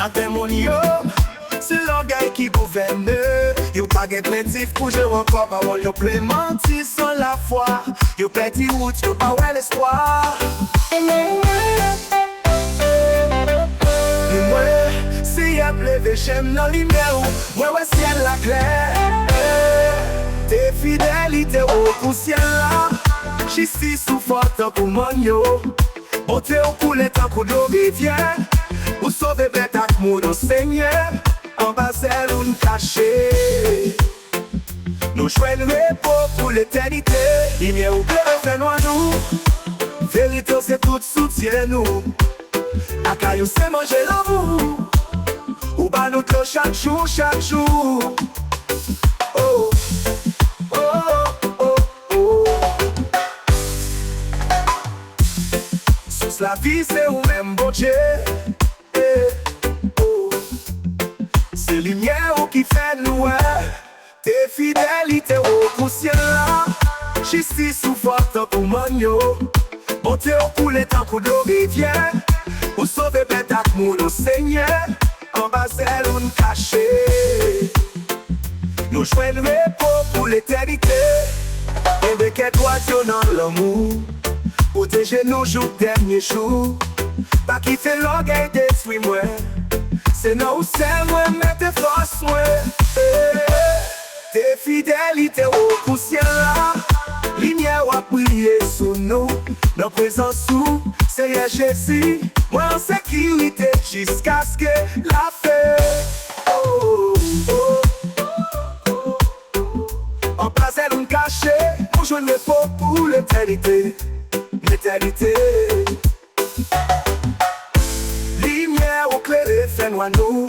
à témoigner. C'est l'orgueil qui gouverne. Yo pas gen plaintif pour jouer encore parole. Yo plein menti sans la foi. Yo petit route, yo pas ouais l'espoir. Et moi, si y'a pleuvé, j'aime dans lumière. Moi, ouais, ciel la clair. Tes fidélités au pour ciel là. Justice ou forte pour mon yo. Beauté au couler tant que l'eau rivière. Pour sauver bête à mon Seigneur. En bas c'est une cachée. Nous choisissons le repos pour l'éternité. Lumière ou bleu, fais-nous nous. Vérité c'est tout soutien nous. La caillou c'est manger l'amour. Ou bas nous clôt chaque jour, chaque jour. Oh, oh, oh, oh. Sous la vie c'est où même bon Dieu. C'est lumière qui fait nous. Tes fidélités au poussière là. Justice ou forte pour mon yo. Beauté au couler tant que l'eau rivière. Pour sauver bête à mon Seigneur. En bas c'est une cachée. Nous jouons le repos pour l'éternité. Et avec toi dans l'amour. Protéger nos jours, derniers jours. Pas quitter l'orgueil détruit moi. C'est nous où c'est moi, mais tes forces moi. Tes fidélités au poussière là. Lumière à prier sous nous. Nos présences sous, c'est Jésus. Moi en sécurité jusqu'à ce que la fête. Oh, oh, oh, oh. En place elle nous cachée. Pour jouer le pot pour l'éternité. L'éternité. Lumière au clair, fais-nous à nous.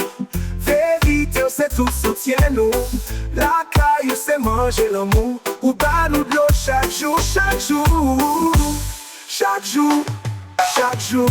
Vérité, c'est tout soutien nous. La caille, c'est manger l'amour. Ou bas nous de l'eau chaque jour, chaque jour. Chaque jour, chaque jour.